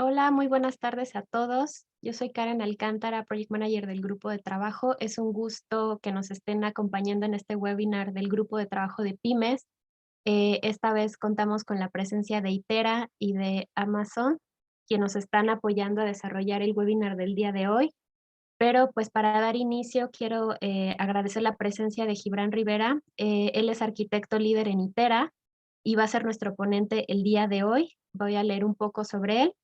Hola, muy buenas tardes a todos. Yo soy Karen Alcántara, Project Manager del grupo de trabajo. Es un gusto que nos estén acompañando en este webinar del grupo de trabajo de pymes. Esta vez contamos con la presencia de Itera y de Amazon, quienes nos están apoyando a desarrollar el webinar del día de hoy. Pero pues para dar inicio quiero agradecer la presencia de Gibran Rivera. Él es arquitecto líder en Itera y va a ser nuestro ponente el día de hoy. Voy a leer un poco sobre él.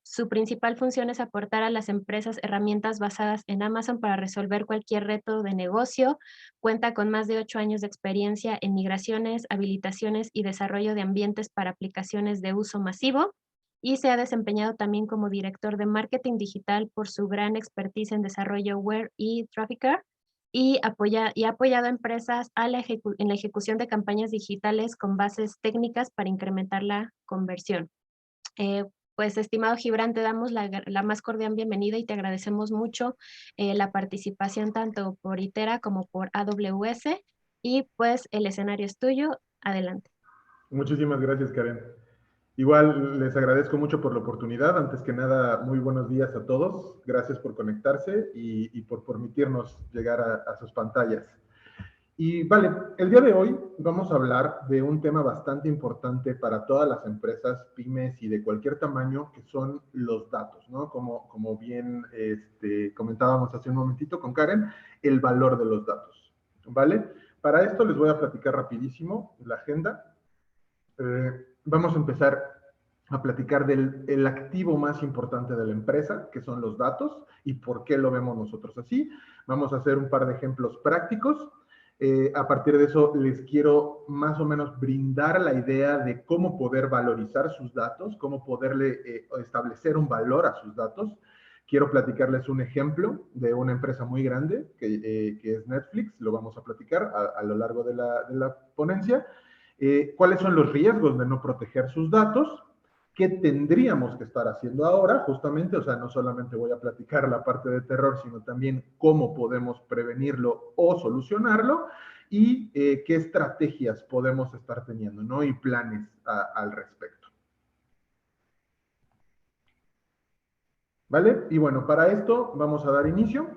Su principal función es aportar a las empresas herramientas basadas en Amazon para resolver cualquier reto de negocio. Cuenta con más de 8 años de experiencia en migraciones, habilitaciones y desarrollo de ambientes para aplicaciones de uso masivo, y se ha desempeñado también como director de marketing digital por su gran expertise en desarrollo web y Trafficker, y ha apoyado a empresas en la ejecución de campañas digitales con bases técnicas para incrementar la conversión. Eh, pues, estimado Gibran, te damos la más cordial bienvenida y te agradecemos mucho la participación tanto por Itera como por AWS. Y pues el escenario es tuyo. Adelante. Muchísimas gracias, Karen. Igual les agradezco mucho por la oportunidad. Antes que nada, muy buenos días a todos. Gracias por conectarse y por permitirnos llegar a sus pantallas. Y vale, el día de hoy vamos a hablar de un tema bastante importante para todas las empresas, pymes y de cualquier tamaño, que son los datos, ¿no? Como bien comentábamos hace un momentito con Karen, el valor de los datos, ¿vale? Para esto les voy a platicar rapidísimo la agenda. Vamos a empezar a platicar del el activo más importante de la empresa, que son los datos, y por qué lo vemos nosotros así. Vamos a hacer un par de ejemplos prácticos. A partir de eso, les quiero más o menos brindar la idea de cómo poder valorizar sus datos, cómo poderle establecer un valor a sus datos. Quiero platicarles un ejemplo de una empresa muy grande, que es Netflix. Lo vamos a platicar a lo largo de la ponencia. ¿Cuáles son los riesgos de no proteger sus datos? ¿Qué tendríamos que estar haciendo ahora? Justamente, o sea, no solamente voy a platicar la parte de terror, sino también cómo podemos prevenirlo o solucionarlo y qué estrategias podemos estar teniendo, ¿no? Y planes al respecto. ¿Vale? Y bueno, para esto vamos a dar inicio.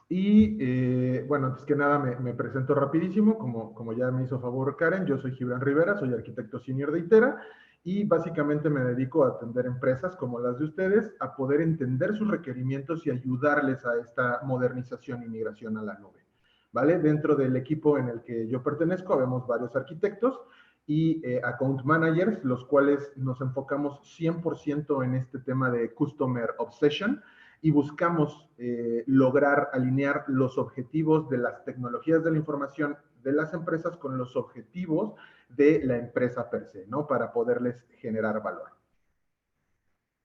Y bueno, antes que nada me presento rapidísimo, como ya me hizo favor Karen. Yo soy Gibran Rivera, soy arquitecto senior de Itera y básicamente me dedico a atender empresas como las de ustedes, a poder entender sus requerimientos y ayudarles a esta modernización y migración a la nube. ¿Vale? Dentro del equipo en el que yo pertenezco, habemos varios arquitectos y account managers, los cuales nos enfocamos 100% en este tema de customer obsession y buscamos lograr alinear los objetivos de las tecnologías de la información de las empresas con los objetivos de la empresa per se, ¿no? Para poderles generar valor.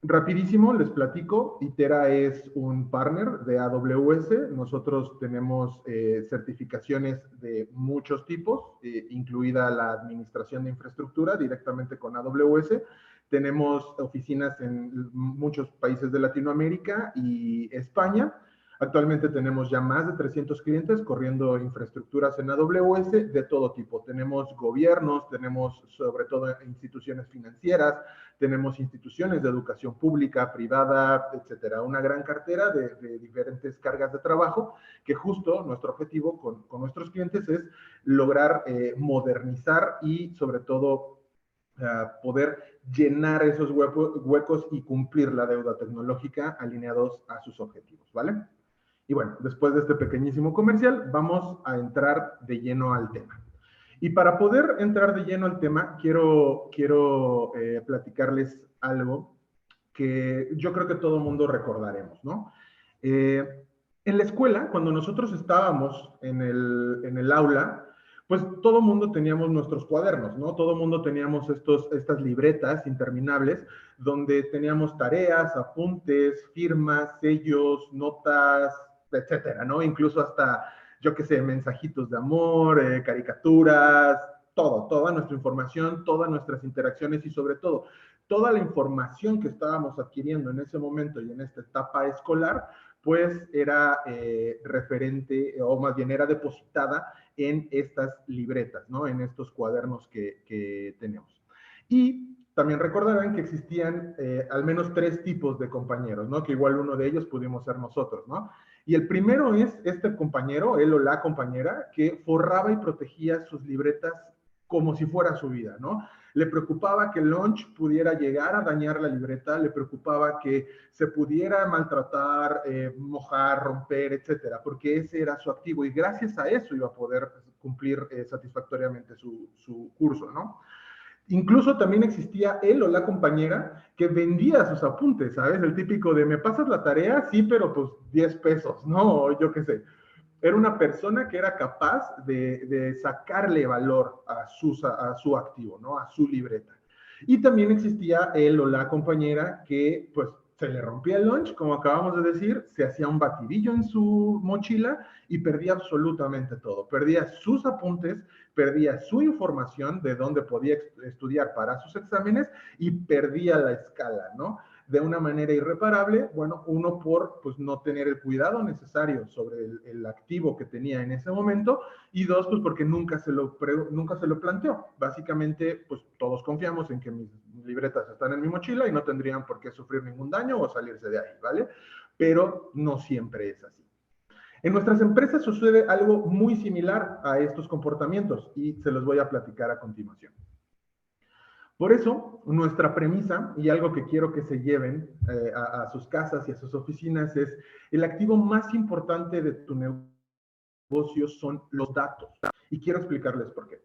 Rapidísimo, les platico, Itera es un partner de AWS. Nosotros tenemos certificaciones de muchos tipos, incluida la administración de infraestructura directamente con AWS. Tenemos oficinas en muchos países de Latinoamérica y España. Actualmente tenemos ya más de 300 clientes corriendo infraestructuras en AWS de todo tipo. Tenemos gobiernos, tenemos sobre todo instituciones financieras, tenemos instituciones de educación pública, privada, etcétera. Una gran cartera de diferentes cargas de trabajo que justo nuestro objetivo con nuestros clientes es lograr modernizar y sobre todo poder llenar esos huecos y cumplir la deuda tecnológica alineados a sus objetivos, ¿vale? Y bueno, después de este pequeñísimo comercial, vamos a entrar de lleno al tema. Y para poder entrar de lleno al tema, quiero platicarles algo que yo creo que todo mundo recordaremos, ¿no? En la escuela, cuando nosotros estábamos en el aula, pues todo mundo teníamos nuestros cuadernos, ¿no? Todo mundo teníamos estas libretas interminables donde teníamos tareas, apuntes, firmas, sellos, notas, etcétera, ¿no? Incluso hasta, yo qué sé, mensajitos de amor, caricaturas, toda nuestra información, todas nuestras interacciones y sobre todo, toda la información que estábamos adquiriendo en ese momento y en esta etapa escolar, pues era referente, o más bien era depositada en estas libretas, ¿no? En estos cuadernos que tenemos. Y También recordarán que existían al menos 3 tipos de compañeros, ¿no? Que igual uno de ellos pudimos ser nosotros, ¿no? Y el primero es este compañero, él o la compañera, que forraba y protegía sus libretas como si fuera su vida, ¿no? Le preocupaba que el lunch pudiera llegar a dañar la libreta, le preocupaba que se pudiera maltratar, mojar, romper, etcétera, porque ese era su activo y gracias a eso iba a poder cumplir satisfactoriamente su curso, ¿no? Incluso también existía él o la compañera que vendía sus apuntes, ¿sabes? El típico de, ¿me pasas la tarea? Sí, pero pues 10 pesos, ¿no? O yo qué sé. Era una persona que era capaz de sacarle valor a su activo, ¿no? A su libreta. Y también existía él o la compañera que, pues, se le rompía el lunch, como acabamos de decir, se hacía un batidillo en su mochila y perdía absolutamente todo. Perdía sus apuntes, perdía su información de dónde podía estudiar para sus exámenes y perdía la escala, ¿no? De una manera irreparable, bueno, uno por pues, no tener el cuidado necesario sobre el activo que tenía en ese momento, y dos, pues porque nunca se lo planteó. Básicamente, pues todos confiamos en que mis libretas están en mi mochila y no tendrían por qué sufrir ningún daño o salirse de ahí, ¿vale? Pero no siempre es así. En nuestras empresas sucede algo muy similar a estos comportamientos y se los voy a platicar a continuación. Por eso, nuestra premisa, y algo que quiero que se lleven a sus casas y a sus oficinas, es el activo más importante de tu negocio son los datos. Y quiero explicarles por qué.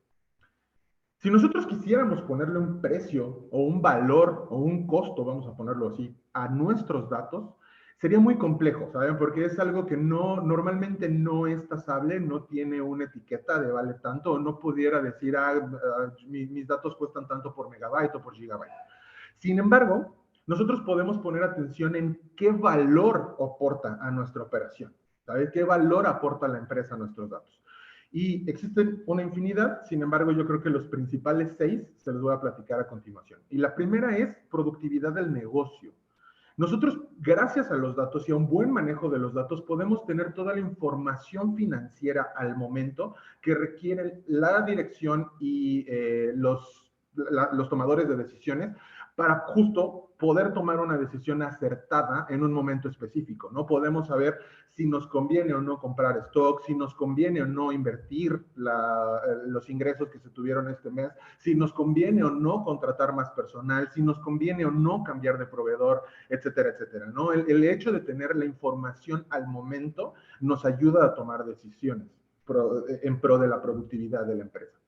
Si nosotros quisiéramos ponerle un precio o un valor o un costo, vamos a ponerlo así, a nuestros datos, sería muy complejo, ¿saben? Porque es algo que normalmente no es tasable, no tiene una etiqueta de vale tanto, o no pudiera decir, mis datos cuestan tanto por megabyte o por gigabyte. Sin embargo, nosotros podemos poner atención en qué valor aporta a nuestra operación, ¿sabes? ¿Qué valor aporta la empresa a nuestros datos? Y existen una infinidad, sin embargo, yo creo que los principales 6 se los voy a platicar a continuación. Y la primera es productividad del negocio. Nosotros, gracias a los datos y a un buen manejo de los datos, podemos tener toda la información financiera al momento que requiere la dirección y los tomadores de decisiones para justo poder tomar una decisión acertada en un momento específico, ¿no? Podemos saber si nos conviene o no comprar stock, si nos conviene o no invertir los ingresos que se tuvieron este mes, si nos conviene o no contratar más personal, si nos conviene o no cambiar de proveedor, etcétera, etcétera, ¿no? El hecho de tener la información al momento nos ayuda a tomar decisiones en pro de la productividad de la empresa.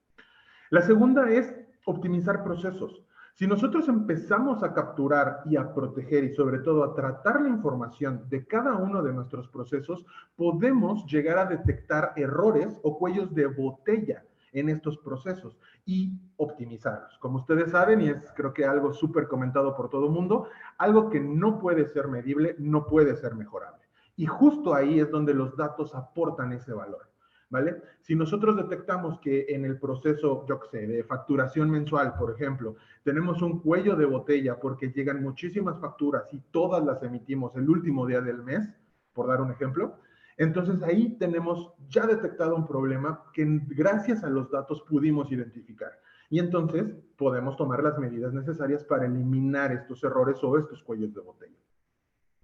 La segunda es optimizar procesos. Si nosotros empezamos a capturar y a proteger y sobre todo a tratar la información de cada uno de nuestros procesos, podemos llegar a detectar errores o cuellos de botella en estos procesos y optimizarlos. Como ustedes saben, y es creo que algo súper comentado por todo el mundo, algo que no puede ser medible, no puede ser mejorable. Y justo ahí es donde los datos aportan ese valor. ¿Vale? Si nosotros detectamos que en el proceso, yo qué sé, de facturación mensual, por ejemplo, tenemos un cuello de botella porque llegan muchísimas facturas y todas las emitimos el último día del mes, por dar un ejemplo, entonces ahí tenemos ya detectado un problema que gracias a los datos pudimos identificar. Y entonces podemos tomar las medidas necesarias para eliminar estos errores o estos cuellos de botella.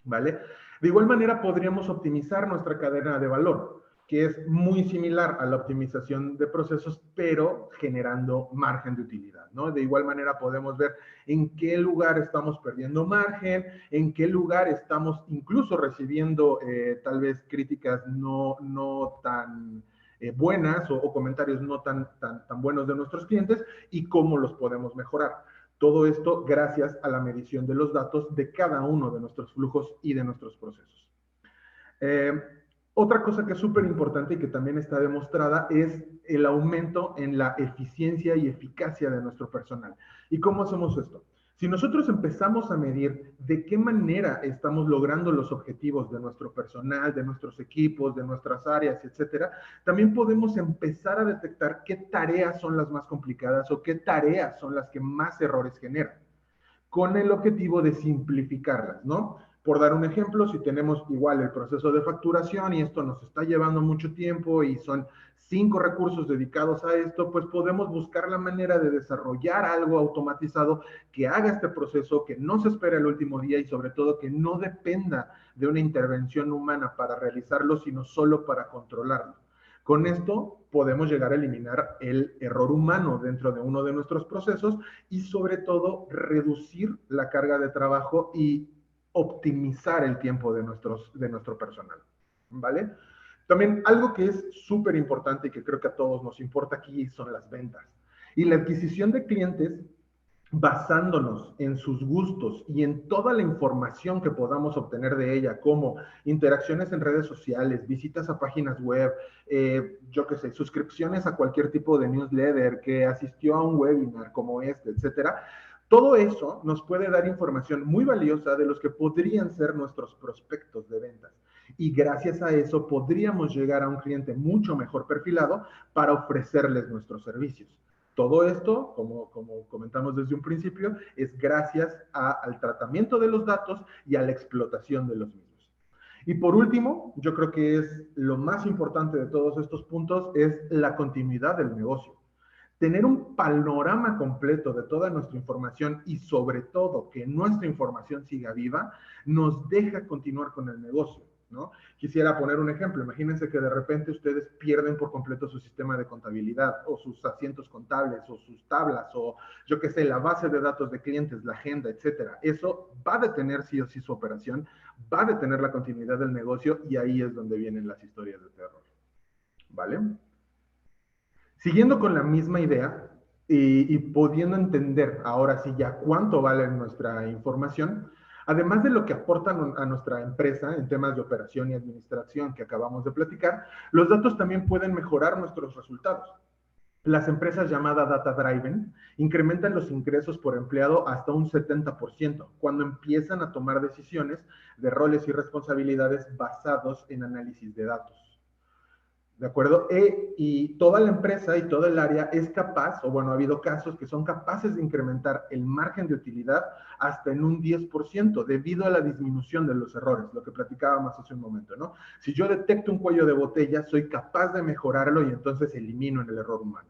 ¿Vale? De igual manera podríamos optimizar nuestra cadena de valor, que es muy similar a la optimización de procesos, pero generando margen de utilidad, ¿no? De igual manera podemos ver en qué lugar estamos perdiendo margen, en qué lugar estamos incluso recibiendo tal vez críticas no tan buenas o comentarios no tan buenos de nuestros clientes y cómo los podemos mejorar. Todo esto gracias a la medición de los datos de cada uno de nuestros flujos y de nuestros procesos. Otra cosa que es súper importante y que también está demostrada es el aumento en la eficiencia y eficacia de nuestro personal. ¿Y cómo hacemos esto? Si nosotros empezamos a medir de qué manera estamos logrando los objetivos de nuestro personal, de nuestros equipos, de nuestras áreas, etcétera, también podemos empezar a detectar qué tareas son las más complicadas o qué tareas son las que más errores generan, con el objetivo de simplificarlas, ¿no? Por dar un ejemplo, si tenemos igual el proceso de facturación y esto nos está llevando mucho tiempo y son 5 recursos dedicados a esto, pues podemos buscar la manera de desarrollar algo automatizado que haga este proceso, que no se espere el último día y sobre todo que no dependa de una intervención humana para realizarlo, sino solo para controlarlo. Con esto podemos llegar a eliminar el error humano dentro de uno de nuestros procesos y sobre todo reducir la carga de trabajo y optimizar el tiempo de nuestro personal, ¿vale? También algo que es súper importante y que creo que a todos nos importa aquí son las ventas. Y la adquisición de clientes basándonos en sus gustos y en toda la información que podamos obtener de ella, como interacciones en redes sociales, visitas a páginas web, yo qué sé, suscripciones a cualquier tipo de newsletter, que asistió a un webinar como este, etcétera. Todo eso nos puede dar información muy valiosa de los que podrían ser nuestros prospectos de ventas. Y gracias a eso podríamos llegar a un cliente mucho mejor perfilado para ofrecerles nuestros servicios. Todo esto, como comentamos desde un principio, es gracias al tratamiento de los datos y a la explotación de los mismos. Y por último, yo creo que es lo más importante de todos estos puntos, es la continuidad del negocio. Tener un panorama completo de toda nuestra información y sobre todo que nuestra información siga viva, nos deja continuar con el negocio, ¿no? Quisiera poner un ejemplo. Imagínense que de repente ustedes pierden por completo su sistema de contabilidad o sus asientos contables o sus tablas o yo qué sé, la base de datos de clientes, la agenda, etcétera. Eso va a detener sí o sí su operación, va a detener la continuidad del negocio y ahí es donde vienen las historias de terror, ¿vale? Siguiendo con la misma idea y pudiendo entender ahora sí ya cuánto vale nuestra información, además de lo que aportan a nuestra empresa en temas de operación y administración que acabamos de platicar, los datos también pueden mejorar nuestros resultados. Las empresas llamadas Data Driven incrementan los ingresos por empleado hasta un 70% cuando empiezan a tomar decisiones de roles y responsabilidades basados en análisis de datos. ¿De acuerdo? Y toda la empresa y todo el área es capaz, o bueno, ha habido casos que son capaces de incrementar el margen de utilidad hasta en un 10% debido a la disminución de los errores, lo que platicábamos hace un momento, ¿no? Si yo detecto un cuello de botella, soy capaz de mejorarlo y entonces elimino el error humano,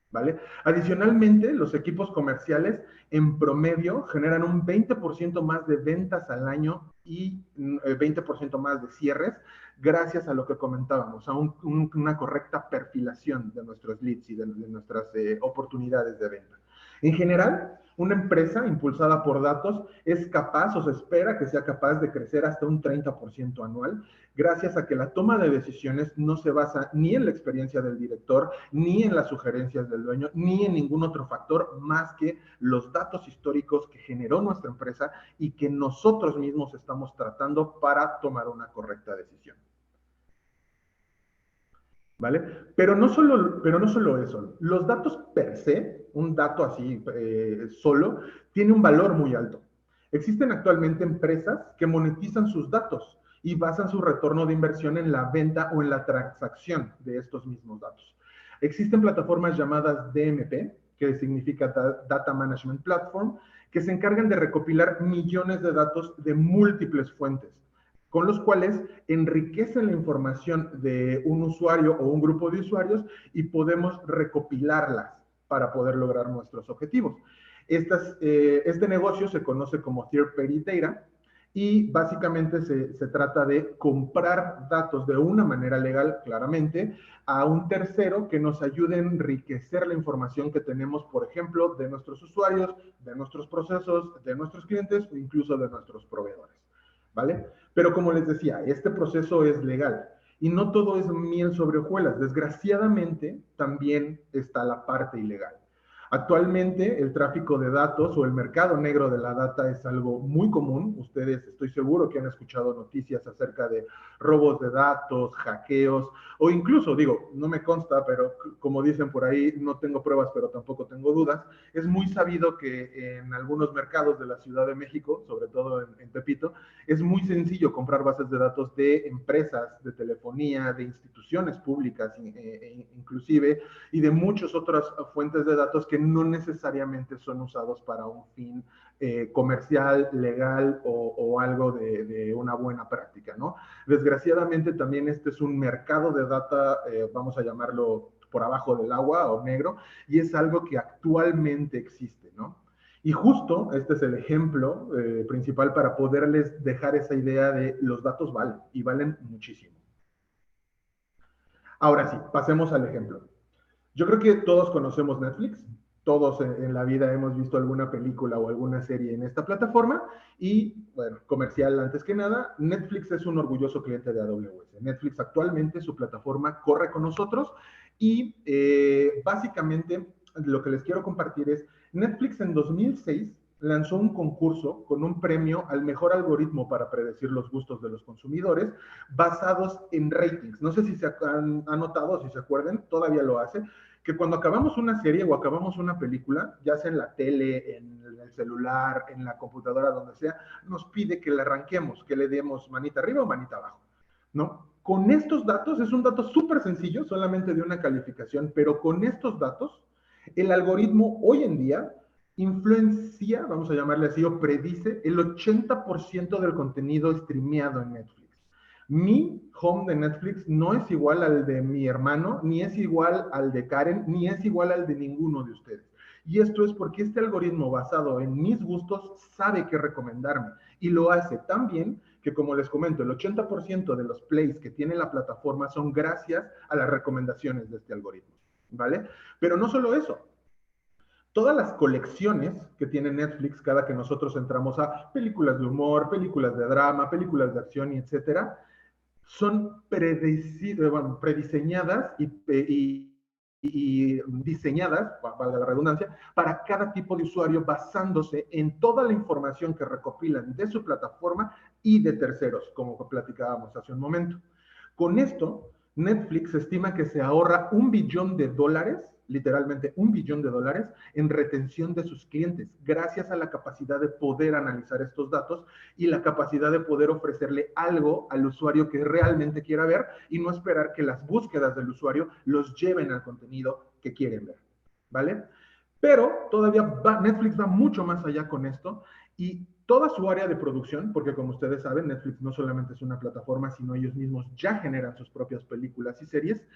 ¿vale? Adicionalmente, los equipos comerciales en promedio generan un 20% más de ventas al año y 20% más de cierres gracias a lo que comentábamos, a una correcta perfilación de nuestros leads y de nuestras oportunidades de venta. En general, una empresa impulsada por datos es capaz o se espera que sea capaz de crecer hasta un 30% anual, gracias a que la toma de decisiones no se basa ni en la experiencia del director, ni en las sugerencias del dueño, ni en ningún otro factor más que los datos históricos que generó nuestra empresa y que nosotros mismos estamos tratando para tomar una correcta decisión. ¿Vale? Pero no solo eso, los datos per se, un dato así solo, tiene un valor muy alto. Existen actualmente empresas que monetizan sus datos y basan su retorno de inversión en la venta o en la transacción de estos mismos datos. Existen plataformas llamadas DMP, que significa Data Management Platform, que se encargan de recopilar millones de datos de múltiples fuentes, con los cuales enriquecen la información de un usuario o un grupo de usuarios y podemos recopilarlas para poder lograr nuestros objetivos. Este negocio se conoce como Third Party Data y básicamente se trata de comprar datos de una manera legal, claramente, a un tercero que nos ayude a enriquecer la información que tenemos, por ejemplo, de nuestros usuarios, de nuestros procesos, de nuestros clientes o incluso de nuestros proveedores, ¿vale? Pero como les decía, este proceso es legal y no todo es miel sobre hojuelas. Desgraciadamente, también está la parte ilegal. Actualmente, el tráfico de datos o el mercado negro de la data es algo muy común. Ustedes, estoy seguro que han escuchado noticias acerca de robos de datos, hackeos, o incluso, digo, no me consta, pero como dicen por ahí, no tengo pruebas, pero tampoco tengo dudas. Es muy sabido que en algunos mercados de la Ciudad de México, sobre todo en Tepito, es muy sencillo comprar bases de datos de empresas, de telefonía, de instituciones públicas inclusive, y de muchas otras fuentes de datos que no necesariamente son usados para un fin comercial, legal o algo de una buena práctica, ¿no? Desgraciadamente también este es un mercado de data, vamos a llamarlo por abajo del agua o negro, y es algo que actualmente existe, ¿no? Y justo este es el ejemplo principal para poderles dejar esa idea de los datos valen, y valen muchísimo. Ahora sí, pasemos al ejemplo. Yo creo que todos conocemos Netflix, todos en la vida hemos visto alguna película o alguna serie en esta plataforma y, bueno, comercial antes que nada, Netflix es un orgulloso cliente de AWS. Netflix actualmente, su plataforma corre con nosotros y básicamente lo que les quiero compartir es, Netflix en 2006 lanzó un concurso con un premio al mejor algoritmo para predecir los gustos de los consumidores basados en ratings. No sé si se han notado, si se acuerdan, todavía lo hace, que cuando acabamos una serie o acabamos una película, ya sea en la tele, en el celular, en la computadora, donde sea, nos pide que la arranquemos, que le demos manita arriba o manita abajo, ¿no? Con estos datos, es un dato súper sencillo, solamente de una calificación, pero con estos datos, el algoritmo hoy en día influencia, vamos a llamarle así, o predice el 80% del contenido streameado en Netflix. Mi home de Netflix no es igual al de mi hermano, ni es igual al de Karen, ni es igual al de ninguno de ustedes. Y esto es porque este algoritmo basado en mis gustos sabe qué recomendarme y lo hace tan bien que, como les comento, el 80% de los plays que tiene la plataforma son gracias a las recomendaciones de este algoritmo, ¿vale? Pero no solo eso, todas las colecciones que tiene Netflix cada que nosotros entramos a películas de humor, películas de drama, películas de acción y etcétera, son prediseñadas y diseñadas, valga la redundancia, para cada tipo de usuario basándose en toda la información que recopilan de su plataforma y de terceros, como platicábamos hace un momento. Con esto, Netflix estima que se ahorra $1 billón, literalmente $1 billón, en retención de sus clientes, gracias a la capacidad de poder analizar estos datos y la capacidad de poder ofrecerle algo al usuario que realmente quiera ver y no esperar que las búsquedas del usuario los lleven al contenido que quieren ver, ¿vale? Pero todavía Netflix va mucho más allá con esto y toda su área de producción, porque como ustedes saben, Netflix no solamente es una plataforma, sino ellos mismos ya generan sus propias películas y series.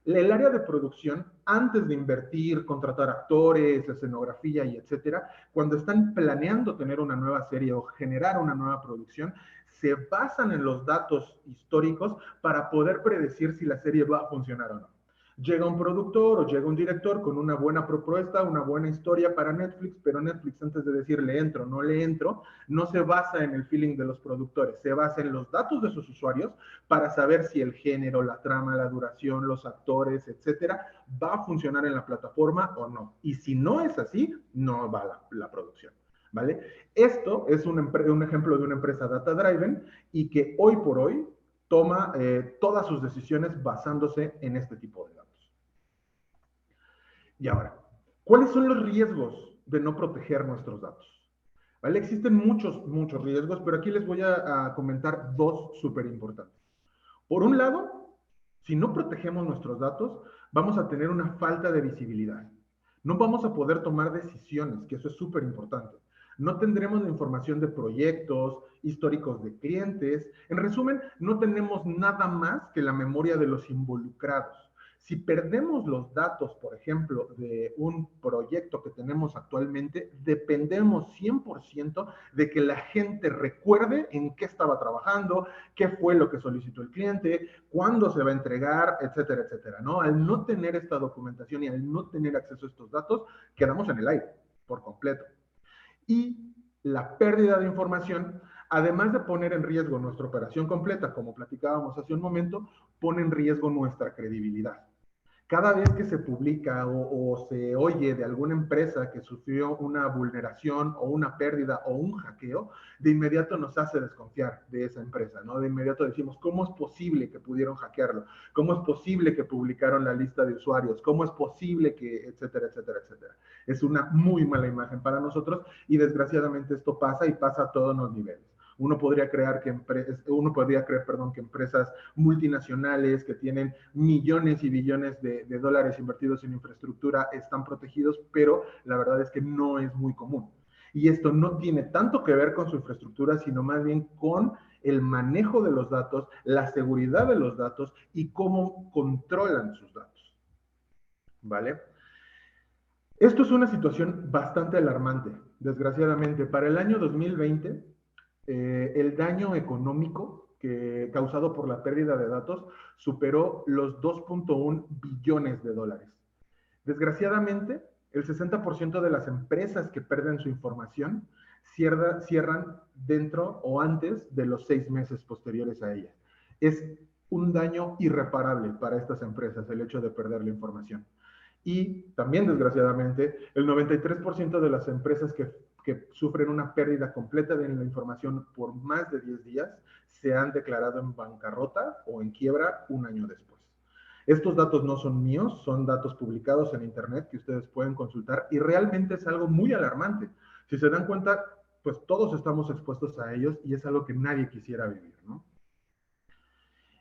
El área de producción, antes de invertir, contratar actores, escenografía y etcétera, cuando están planeando tener una nueva serie o generar una nueva producción, se basan en los datos históricos para poder predecir si la serie va a funcionar o no. Llega un productor o llega un director con una buena propuesta, una buena historia para Netflix, pero Netflix, antes de decir le entro o no le entro, no se basa en el feeling de los productores, se basa en los datos de sus usuarios para saber si el género, la trama, la duración, los actores, etcétera, va a funcionar en la plataforma o no. Y si no es así, no va la producción, ¿vale? Esto es un ejemplo de una empresa data-driven y que hoy por hoy toma todas sus decisiones basándose en este tipo de datos. Y ahora, ¿cuáles son los riesgos de no proteger nuestros datos? ¿Vale? Existen muchos riesgos, pero aquí les voy a comentar dos súper importantes. Por un lado, si no protegemos nuestros datos, vamos a tener una falta de visibilidad. No vamos a poder tomar decisiones, que eso es súper importante. No tendremos la información de proyectos, históricos de clientes. En resumen, no tenemos nada más que la memoria de los involucrados. Si perdemos los datos, por ejemplo, de un proyecto que tenemos actualmente, dependemos 100% de que la gente recuerde en qué estaba trabajando, qué fue lo que solicitó el cliente, cuándo se va a entregar, etcétera, etcétera, ¿no? Al no tener esta documentación y al no tener acceso a estos datos, quedamos en el aire por completo. Y la pérdida de información, además de poner en riesgo nuestra operación completa, como platicábamos hace un momento, pone en riesgo nuestra credibilidad. Cada vez que se publica o se oye de alguna empresa que sufrió una vulneración o una pérdida o un hackeo, de inmediato nos hace desconfiar de esa empresa, ¿no? De inmediato decimos, ¿cómo es posible que pudieron hackearlo? ¿Cómo es posible que publicaron la lista de usuarios? ¿Cómo es posible que, etcétera, etcétera, etcétera? Es una muy mala imagen para nosotros y desgraciadamente esto pasa y pasa a todos los niveles. Uno podría creer, perdón, que empresas multinacionales que tienen millones y billones de dólares invertidos en infraestructura están protegidos, pero la verdad es que no es muy común. Y esto no tiene tanto que ver con su infraestructura, sino más bien con el manejo de los datos, la seguridad de los datos y cómo controlan sus datos. ¿Vale? Esto es una situación bastante alarmante, desgraciadamente. Para el año 2020, el daño económico causado por la pérdida de datos superó los 2.1 billones de dólares. Desgraciadamente, el 60% de las empresas que pierden su información cierran dentro o antes de los 6 meses posteriores a ella. Es un daño irreparable para estas empresas el hecho de perder la información. Y también, desgraciadamente, el 93% de las empresas que sufren una pérdida completa de la información por más de 10 días se han declarado en bancarrota o en quiebra un año después. Estos datos no son míos, son datos publicados en Internet que ustedes pueden consultar y realmente es algo muy alarmante. Si se dan cuenta, pues todos estamos expuestos a ellos y es algo que nadie quisiera vivir, ¿no?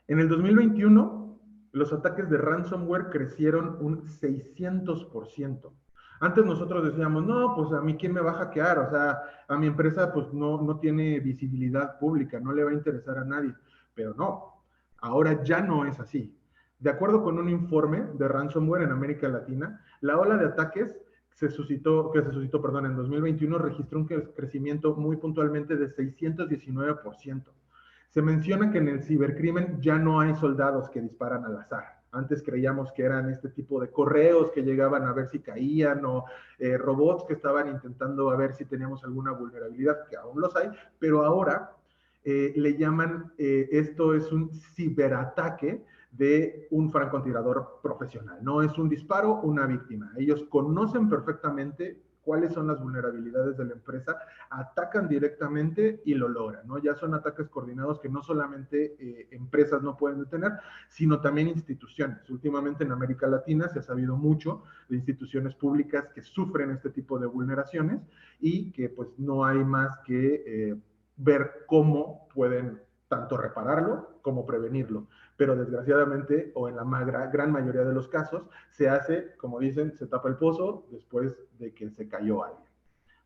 En el 2021, los ataques de ransomware crecieron un 600%. Antes nosotros decíamos, no, pues a mí quién me va a hackear, o sea, a mi empresa pues no tiene visibilidad pública, no le va a interesar a nadie. Pero no, ahora ya no es así. De acuerdo con un informe de ransomware en América Latina, la ola de ataques que se suscitó, en 2021 registró un crecimiento muy puntualmente de 619%. Se menciona que en el cibercrimen ya no hay soldados que disparan al azar. Antes creíamos que eran este tipo de correos que llegaban a ver si caían o robots que estaban intentando a ver si teníamos alguna vulnerabilidad, que aún los hay, pero ahora le llaman, esto es un ciberataque de un francotirador profesional. No es un disparo, una víctima. Ellos conocen perfectamente cuáles son las vulnerabilidades de la empresa, atacan directamente y lo logran, ¿no? Ya son ataques coordinados que no solamente empresas no pueden detener, sino también instituciones. Últimamente en América Latina se ha sabido mucho de instituciones públicas que sufren este tipo de vulneraciones y que pues no hay más que ver cómo pueden tanto repararlo como prevenirlo. Pero desgraciadamente, o en la gran mayoría de los casos, se hace, como dicen, se tapa el pozo después de que se cayó alguien,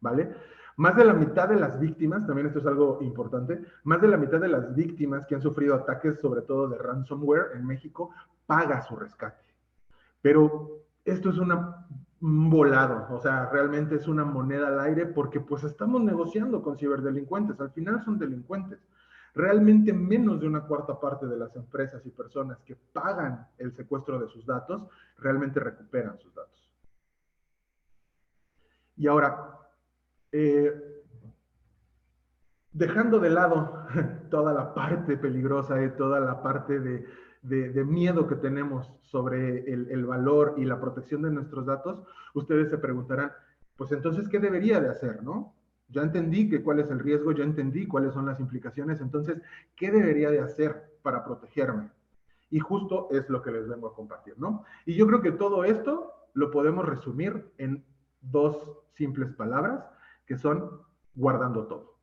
¿vale? Más de la mitad de las víctimas, también esto es algo importante, más de la mitad de las víctimas que han sufrido ataques, sobre todo de ransomware en México, paga su rescate. Pero esto es un volado, o sea, realmente es una moneda al aire porque pues estamos negociando con ciberdelincuentes, al final son delincuentes. Realmente menos de una cuarta parte de las empresas y personas que pagan el secuestro de sus datos realmente recuperan sus datos. Y ahora, dejando de lado toda la parte peligrosa y toda la parte de miedo que tenemos sobre el valor y la protección de nuestros datos, ustedes se preguntarán, pues entonces, ¿qué debería de hacer, no? Ya entendí cuál es el riesgo, ya entendí cuáles son las implicaciones, entonces, ¿qué debería de hacer para protegerme? Y justo es lo que les vengo a compartir, ¿no? Y yo creo que todo esto lo podemos resumir en dos simples palabras, que son guardando todo.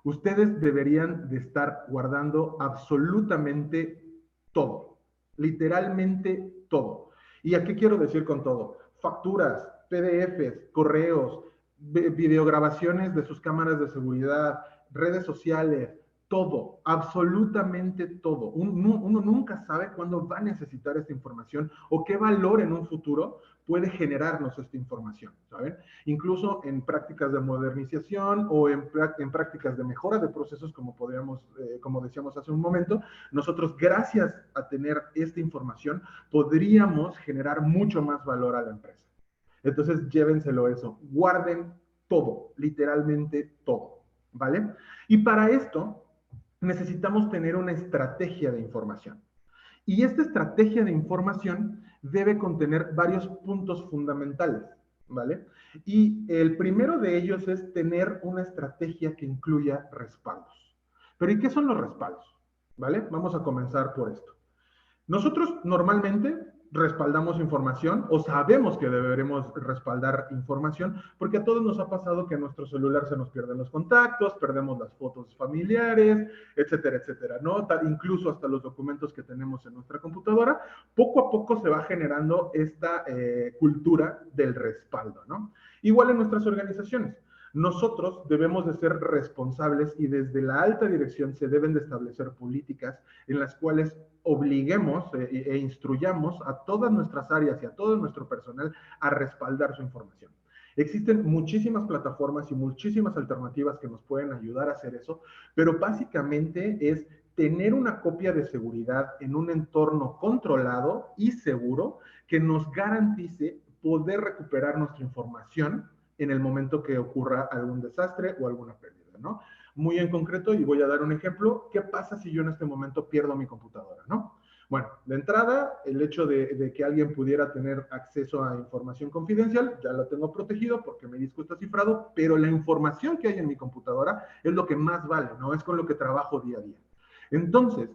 Ustedes deberían de estar guardando absolutamente todo, literalmente todo. ¿Y a qué quiero decir con todo? Facturas, PDFs, correos, videograbaciones de sus cámaras de seguridad, redes sociales, todo, absolutamente todo. Uno nunca sabe cuándo va a necesitar esta información o qué valor en un futuro puede generarnos esta información, ¿saben? Incluso en prácticas de modernización o en prácticas de mejora de procesos, como decíamos hace un momento, nosotros, gracias a tener esta información, podríamos generar mucho más valor a la empresa. Entonces, llévenselo eso, guarden todo, literalmente todo, ¿vale? Y para esto necesitamos tener una estrategia de información. Y esta estrategia de información debe contener varios puntos fundamentales, ¿vale? Y el primero de ellos es tener una estrategia que incluya respaldos. Pero ¿y qué son los respaldos? ¿Vale? Vamos a comenzar por esto. Nosotros normalmente respaldamos información o sabemos que deberemos respaldar información, porque a todos nos ha pasado que en nuestro celular se nos pierden los contactos, perdemos las fotos familiares, etcétera, etcétera, ¿no? Incluso hasta los documentos que tenemos en nuestra computadora, poco a poco se va generando esta cultura del respaldo, ¿no? Igual en nuestras organizaciones. Nosotros debemos de ser responsables y desde la alta dirección se deben de establecer políticas en las cuales obliguemos e instruyamos a todas nuestras áreas y a todo nuestro personal a respaldar su información. Existen muchísimas plataformas y muchísimas alternativas que nos pueden ayudar a hacer eso, pero básicamente es tener una copia de seguridad en un entorno controlado y seguro que nos garantice poder recuperar nuestra información en el momento que ocurra algún desastre o alguna pérdida, ¿no? Muy en concreto, y voy a dar un ejemplo, ¿qué pasa si yo en este momento pierdo mi computadora, ¿no? Bueno, de entrada, el hecho de que alguien pudiera tener acceso a información confidencial, ya lo tengo protegido porque mi disco está cifrado, pero la información que hay en mi computadora es lo que más vale, ¿no? Es con lo que trabajo día a día. Entonces,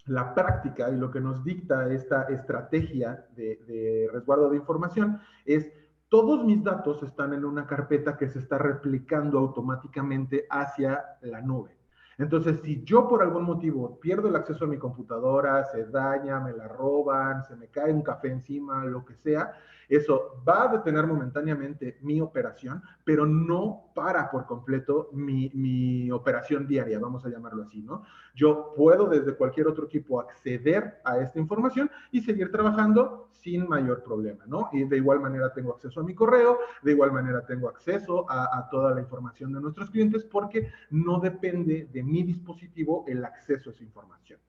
la práctica y lo que nos dicta esta estrategia de resguardo de información es todos mis datos están en una carpeta que se está replicando automáticamente hacia la nube. Entonces, si yo por algún motivo pierdo el acceso a mi computadora, se daña, me la roban, se me cae un café encima, lo que sea, eso va a detener momentáneamente mi operación, pero no para por completo mi operación diaria, vamos a llamarlo así, ¿no? Yo puedo desde cualquier otro equipo acceder a esta información y seguir trabajando sin mayor problema, ¿no? Y de igual manera tengo acceso a mi correo, de igual manera tengo acceso a toda la información de nuestros clientes porque no depende de mi dispositivo el acceso a esa información,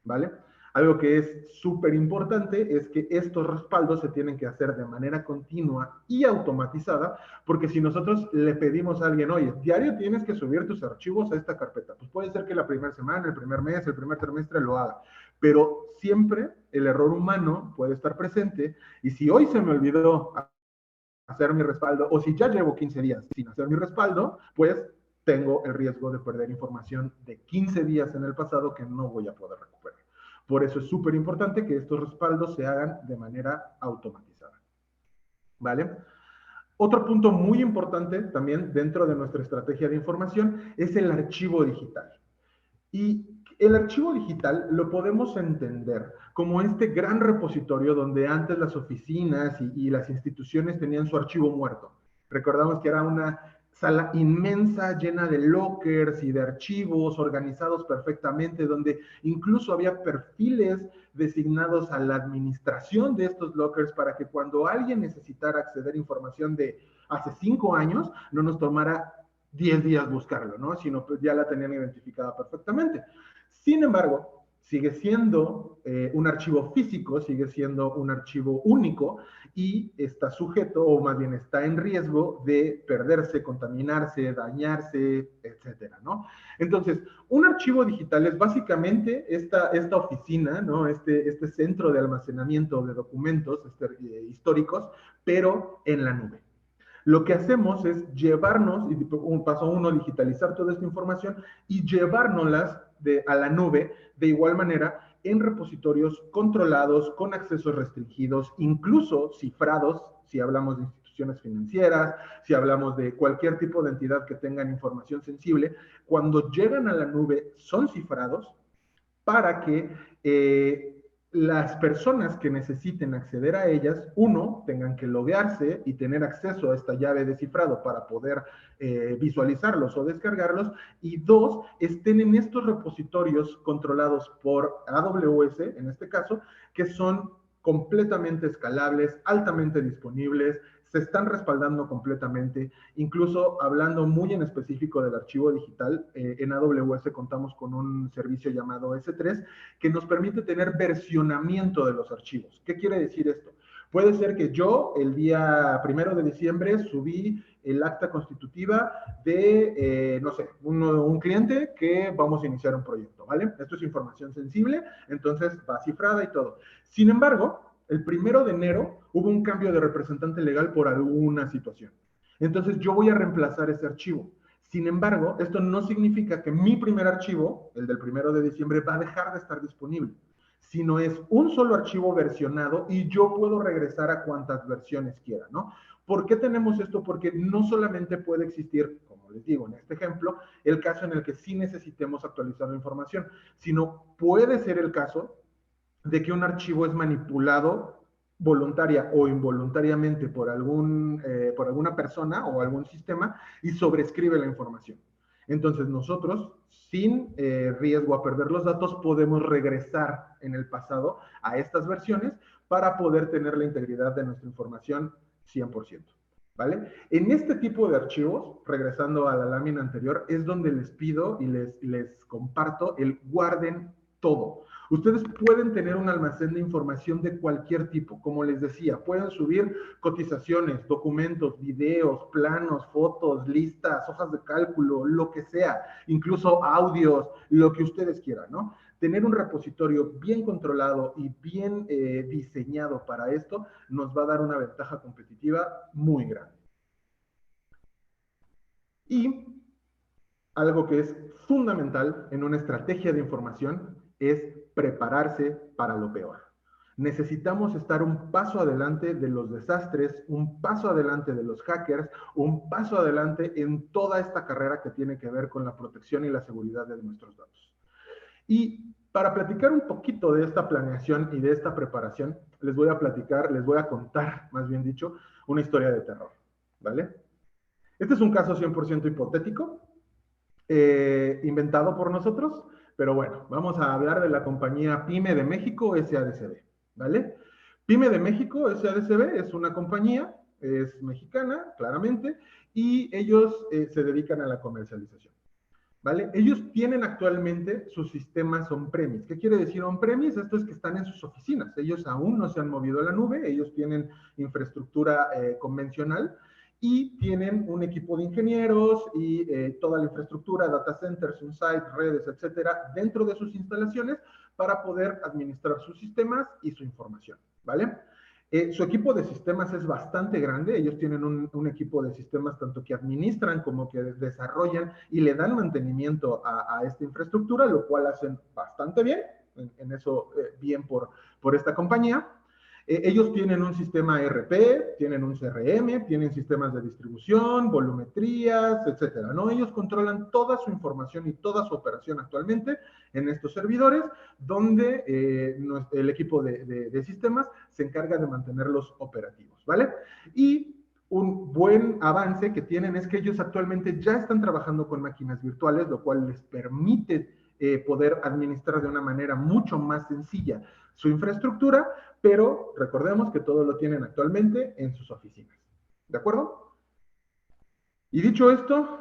¿vale? Algo que es súper importante es que estos respaldos se tienen que hacer de manera continua y automatizada, porque si nosotros le pedimos a alguien, oye, diario tienes que subir tus archivos a esta carpeta, pues puede ser que la primera semana, el primer mes, el primer trimestre lo haga, pero siempre el error humano puede estar presente y si hoy se me olvidó hacer mi respaldo o si ya llevo 15 días sin hacer mi respaldo, pues tengo el riesgo de perder información de 15 días en el pasado que no voy a poder recuperar. Por eso es súper importante que estos respaldos se hagan de manera automatizada. ¿Vale? Otro punto muy importante también dentro de nuestra estrategia de información es el archivo digital. Y el archivo digital lo podemos entender como este gran repositorio donde antes las oficinas y las instituciones tenían su archivo muerto. Recordamos que era una sala inmensa llena de lockers y de archivos organizados perfectamente, donde incluso había perfiles designados a la administración de estos lockers para que cuando alguien necesitara acceder a información de hace 5 años, no nos tomara 10 días buscarlo, ¿no? Sino pues ya la tenían identificada perfectamente. Sin embargo, sigue siendo un archivo físico, sigue siendo un archivo único y está sujeto, o más bien está en riesgo de perderse, contaminarse, dañarse, etcétera, ¿no? Entonces, un archivo digital es básicamente esta oficina, ¿no? Este centro de almacenamiento de documentos históricos, pero en la nube. Lo que hacemos es llevarnos, y paso uno, digitalizar toda esta información y llevárnoslas a la nube de igual manera en repositorios controlados, con accesos restringidos, incluso cifrados, si hablamos de instituciones financieras, si hablamos de cualquier tipo de entidad que tengan información sensible, cuando llegan a la nube son cifrados para que las personas que necesiten acceder a ellas, uno, tengan que loguearse y tener acceso a esta llave de cifrado para poder visualizarlos o descargarlos, y dos, estén en estos repositorios controlados por AWS, en este caso, que son completamente escalables, altamente disponibles, se están respaldando completamente, incluso hablando muy en específico del archivo digital, en AWS contamos con un servicio llamado S3 que nos permite tener versionamiento de los archivos. ¿Qué quiere decir esto? Puede ser que yo el día 1 de diciembre subí el acta constitutiva de, no sé, un cliente que vamos a iniciar un proyecto, ¿vale? Esto es información sensible, entonces va cifrada y todo. Sin embargo, el 1 de enero hubo un cambio de representante legal por alguna situación. Entonces yo voy a reemplazar ese archivo. Sin embargo, esto no significa que mi primer archivo, el del 1 de diciembre, va a dejar de estar disponible. sino es un solo archivo versionado y yo puedo regresar a cuantas versiones quiera, ¿no? ¿Por qué tenemos esto? Porque no solamente puede existir, como les digo en este ejemplo, el caso en el que sí necesitemos actualizar la información, sino puede ser el caso de que un archivo es manipulado voluntaria o involuntariamente por alguna persona o algún sistema y sobrescribe la información. Entonces nosotros, sin riesgo a perder los datos, podemos regresar en el pasado a estas versiones para poder tener la integridad de nuestra información 100%. ¿Vale? En este tipo de archivos, regresando a la lámina anterior, es donde les pido y les comparto el guarden todo. Ustedes pueden tener un almacén de información de cualquier tipo, como les decía, pueden subir cotizaciones, documentos, videos, planos, fotos, listas, hojas de cálculo, lo que sea, incluso audios, lo que ustedes quieran, ¿no? Tener un repositorio bien controlado y bien diseñado para esto nos va a dar una ventaja competitiva muy grande. Y algo que es fundamental en una estrategia de información es prepararse para lo peor. Necesitamos estar un paso adelante de los desastres, un paso adelante de los hackers, un paso adelante en toda esta carrera que tiene que ver con la protección y la seguridad de nuestros datos. Y para platicar un poquito de esta planeación y de esta preparación, les voy a contar, más bien dicho, una historia de terror, ¿vale? Este es un caso 100% hipotético, inventado por nosotros, pero bueno, vamos a hablar de la compañía PYME de México, SADCB, ¿vale? PYME de México, SADCB, es una compañía, es mexicana, claramente, y ellos se dedican a la comercialización, ¿vale? Ellos tienen actualmente sus sistemas on-premise. ¿Qué quiere decir on-premise? Esto es que están en sus oficinas. Ellos aún no se han movido a la nube, ellos tienen infraestructura convencional, y tienen un equipo de ingenieros y toda la infraestructura, data centers, on-site, redes, etcétera, dentro de sus instalaciones para poder administrar sus sistemas y su información, ¿vale? Su equipo de sistemas es bastante grande, ellos tienen un equipo de sistemas tanto que administran como que desarrollan y le dan mantenimiento a esta infraestructura, lo cual hacen bastante bien, en eso bien por esta compañía. Ellos tienen un sistema ERP, tienen un CRM, tienen sistemas de distribución, volumetrías, etcétera, ¿no? Ellos controlan toda su información y toda su operación actualmente en estos servidores, donde el equipo de sistemas se encarga de mantenerlos operativos, ¿vale? Y un buen avance que tienen es que ellos actualmente ya están trabajando con máquinas virtuales, lo cual les permite poder administrar de una manera mucho más sencilla su infraestructura, pero recordemos que todo lo tienen actualmente en sus oficinas. ¿De acuerdo? Y dicho esto,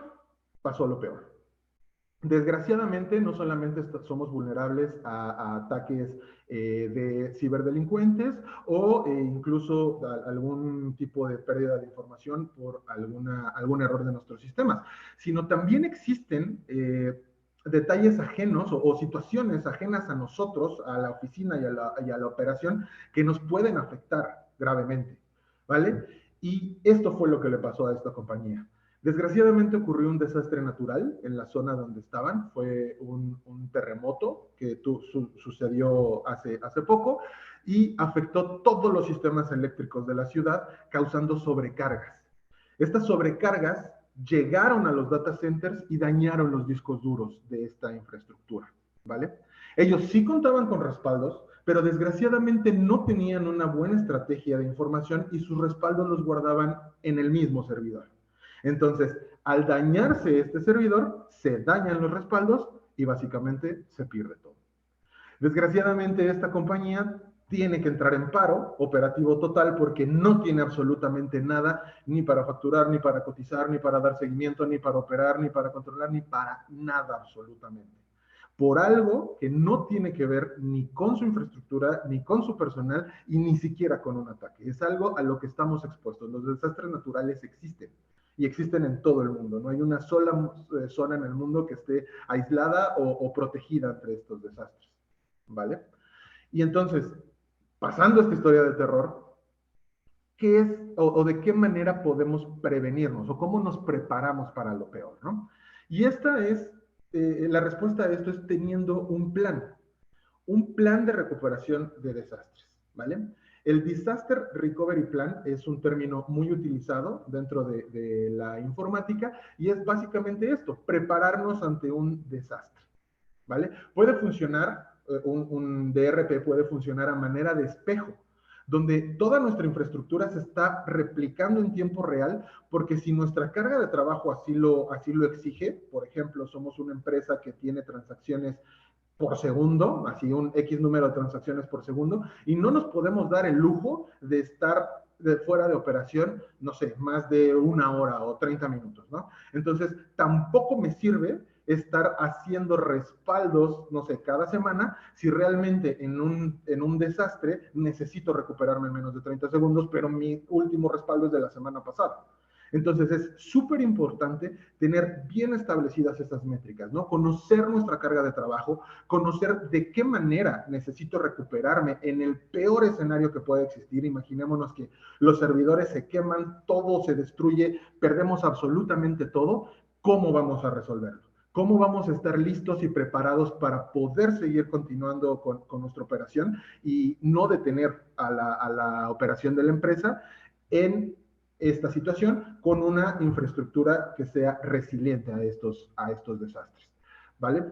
pasó lo peor. Desgraciadamente, no solamente somos vulnerables a ataques de ciberdelincuentes o incluso algún tipo de pérdida de información por algún error de nuestros sistemas, sino también existen detalles ajenos o situaciones ajenas a nosotros, a la oficina y a la operación, que nos pueden afectar gravemente, ¿vale? Y esto fue lo que le pasó a esta compañía. Desgraciadamente ocurrió un desastre natural en la zona donde estaban, fue un terremoto que sucedió hace poco y afectó todos los sistemas eléctricos de la ciudad, causando sobrecargas. Estas sobrecargas llegaron a los data centers y dañaron los discos duros de esta infraestructura, ¿vale? Ellos sí contaban con respaldos, pero desgraciadamente no tenían una buena estrategia de información y sus respaldos los guardaban en el mismo servidor. Entonces, al dañarse este servidor, se dañan los respaldos y básicamente se pierde todo. Desgraciadamente, esta compañía tiene que entrar en paro operativo total porque no tiene absolutamente nada, ni para facturar, ni para cotizar, ni para dar seguimiento, ni para operar, ni para controlar, ni para nada absolutamente. Por algo que no tiene que ver ni con su infraestructura, ni con su personal, y ni siquiera con un ataque. Es algo a lo que estamos expuestos. Los desastres naturales existen y existen en todo el mundo. No hay una sola zona en el mundo que esté aislada o protegida entre estos desastres, ¿vale? Y entonces, pasando esta historia de terror, ¿qué es o de qué manera podemos prevenirnos o cómo nos preparamos para lo peor, ¿no? Y esta es, la respuesta a esto es teniendo un plan. un plan de recuperación de desastres, ¿vale? El Disaster Recovery Plan es un término muy utilizado dentro de la informática y es básicamente esto, prepararnos ante un desastre, ¿vale? Puede funcionar, un DRP puede funcionar a manera de espejo, donde toda nuestra infraestructura se está replicando en tiempo real, porque si nuestra carga de trabajo así lo exige, por ejemplo, somos una empresa que tiene transacciones por segundo, así un X número de transacciones por segundo, y no nos podemos dar el lujo de estar fuera de operación, no sé, más de una hora o 30 minutos, ¿no? Entonces, tampoco me sirve estar haciendo respaldos, no sé, cada semana, si realmente en un desastre necesito recuperarme en menos de 30 segundos, pero mi último respaldo es de la semana pasada. Entonces es súper importante tener bien establecidas esas métricas, ¿no? Conocer nuestra carga de trabajo, conocer de qué manera necesito recuperarme en el peor escenario que pueda existir. Imaginémonos que los servidores se queman, todo se destruye, perdemos absolutamente todo. ¿Cómo vamos a resolverlo? ¿Cómo vamos a estar listos y preparados para poder seguir continuando con nuestra operación y no detener a la operación de la empresa en esta situación con una infraestructura que sea resiliente a estos desastres? ¿Vale?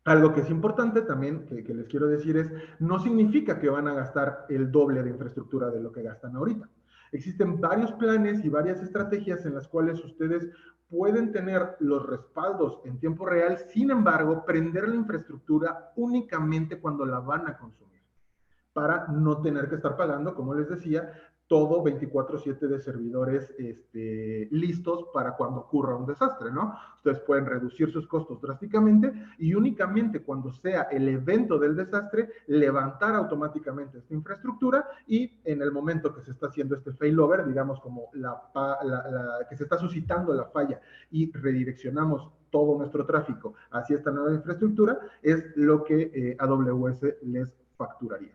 Algo que es importante también, que les quiero decir es, no significa que van a gastar el doble de infraestructura de lo que gastan ahorita. Existen varios planes y varias estrategias en las cuales ustedes pueden tener los respaldos en tiempo real, sin embargo, prender la infraestructura únicamente cuando la van a consumir, para no tener que estar pagando, como les decía, todo 24/7 de servidores listos para cuando ocurra un desastre, ¿no? Ustedes pueden reducir sus costos drásticamente y únicamente cuando sea el evento del desastre, levantar automáticamente esta infraestructura y en el momento que se está haciendo este failover, digamos como que se está suscitando la falla y redireccionamos todo nuestro tráfico hacia esta nueva infraestructura, es lo que AWS les facturaría.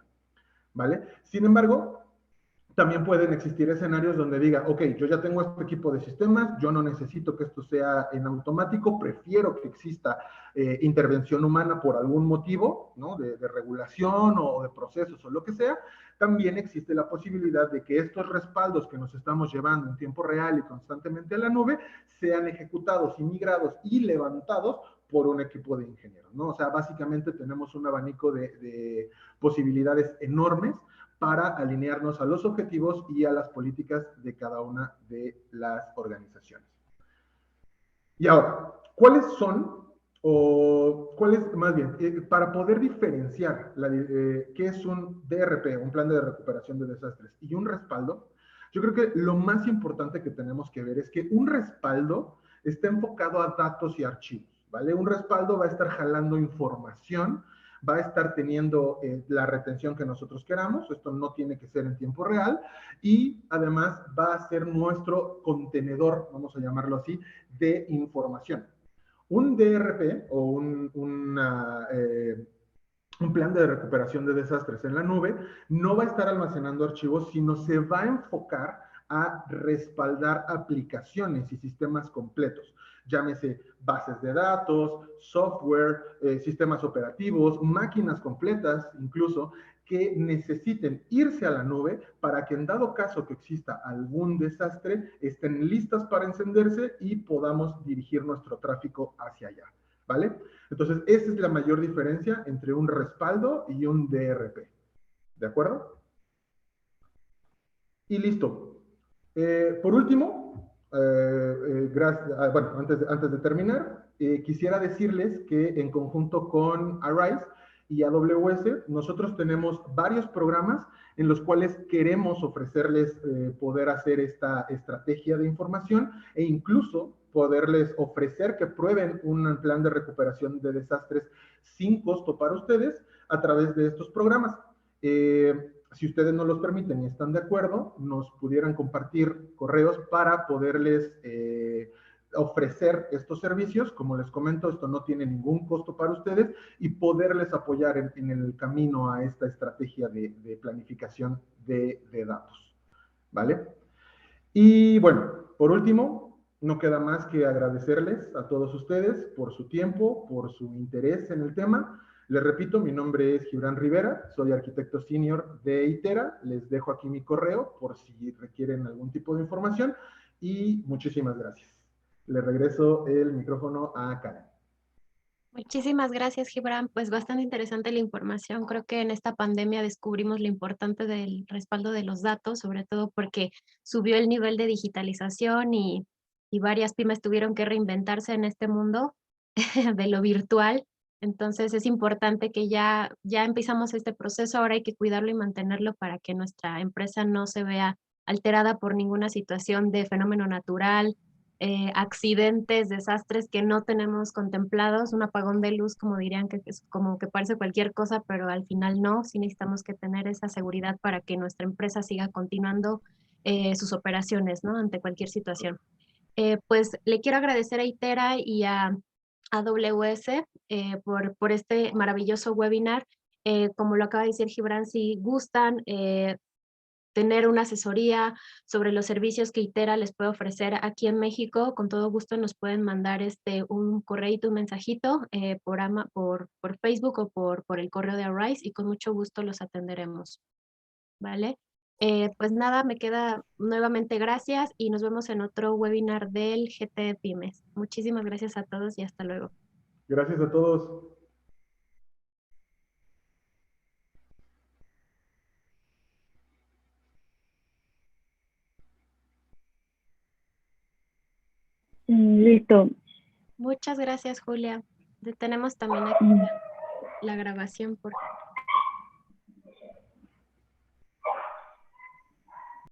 ¿Vale? Sin embargo, también pueden existir escenarios donde diga, ok, yo ya tengo este equipo de sistemas, yo no necesito que esto sea en automático, prefiero que exista intervención humana por algún motivo, ¿no? De regulación o de procesos o lo que sea. También existe la posibilidad de que estos respaldos que nos estamos llevando en tiempo real y constantemente a la nube sean ejecutados y migrados y levantados por un equipo de ingenieros, ¿no? O sea, básicamente tenemos un abanico de posibilidades enormes para alinearnos a los objetivos y a las políticas de cada una de las organizaciones. Y ahora, ¿cuáles son, o cuáles, más bien, para poder diferenciar qué es un DRP, un plan de recuperación de desastres, y un respaldo? Yo creo que lo más importante que tenemos que ver es que un respaldo está enfocado a datos y archivos, ¿vale? Un respaldo va a estar jalando información, va a estar teniendo la retención que nosotros queramos, esto no tiene que ser en tiempo real, y además va a ser nuestro contenedor, vamos a llamarlo así, de información. Un DRP o un plan de recuperación de desastres en la nube no va a estar almacenando archivos, sino se va a enfocar a respaldar aplicaciones y sistemas completos. Llámese bases de datos, software, sistemas operativos, máquinas completas incluso, que necesiten irse a la nube para que en dado caso que exista algún desastre, estén listas para encenderse y podamos dirigir nuestro tráfico hacia allá, ¿vale? Entonces, esa es la mayor diferencia entre un respaldo y un DRP, ¿de acuerdo? Y listo. Por último, bueno, antes de terminar, quisiera decirles que en conjunto con Arise y AWS, nosotros tenemos varios programas en los cuales queremos ofrecerles poder hacer esta estrategia de información e incluso poderles ofrecer que prueben un plan de recuperación de desastres sin costo para ustedes a través de estos programas. Si ustedes no los permiten y están de acuerdo, nos pudieran compartir correos para poderles ofrecer estos servicios. Como les comento, esto no tiene ningún costo para ustedes y poderles apoyar en el camino a esta estrategia de planificación de datos, ¿vale? Y bueno, por último, no queda más que agradecerles a todos ustedes por su tiempo, por su interés en el tema. Les repito, mi nombre es Gibran Rivera, soy arquitecto senior de Itera. Les dejo aquí mi correo por si requieren algún tipo de información y muchísimas gracias. Le regreso el micrófono a Karen. Muchísimas gracias, Gibran. Pues bastante interesante la información. Creo que en esta pandemia descubrimos lo importante del respaldo de los datos, sobre todo porque subió el nivel de digitalización y varias pymes tuvieron que reinventarse en este mundo de lo virtual. Entonces es importante que ya empezamos este proceso, ahora hay que cuidarlo y mantenerlo para que nuestra empresa no se vea alterada por ninguna situación de fenómeno natural, accidentes, desastres que no tenemos contemplados, un apagón de luz, como dirían, que es como que parece cualquier cosa, pero al final no, sí necesitamos que tener esa seguridad para que nuestra empresa siga continuando sus operaciones, ¿no? Ante cualquier situación. Pues le quiero agradecer a Itera y a AWS por este maravilloso webinar. Como lo acaba de decir Gibran, si gustan tener una asesoría sobre los servicios que Itera les puede ofrecer aquí en México, con todo gusto nos pueden mandar un correíto, un mensajito por Facebook o por el correo de Arise y con mucho gusto los atenderemos, ¿vale? Pues nada, me queda nuevamente gracias y nos vemos en otro webinar del GT Pymes. Muchísimas gracias a todos y hasta luego. Gracias a todos. Listo. Muchas gracias, Julia. Detenemos también aquí Mm. la grabación, por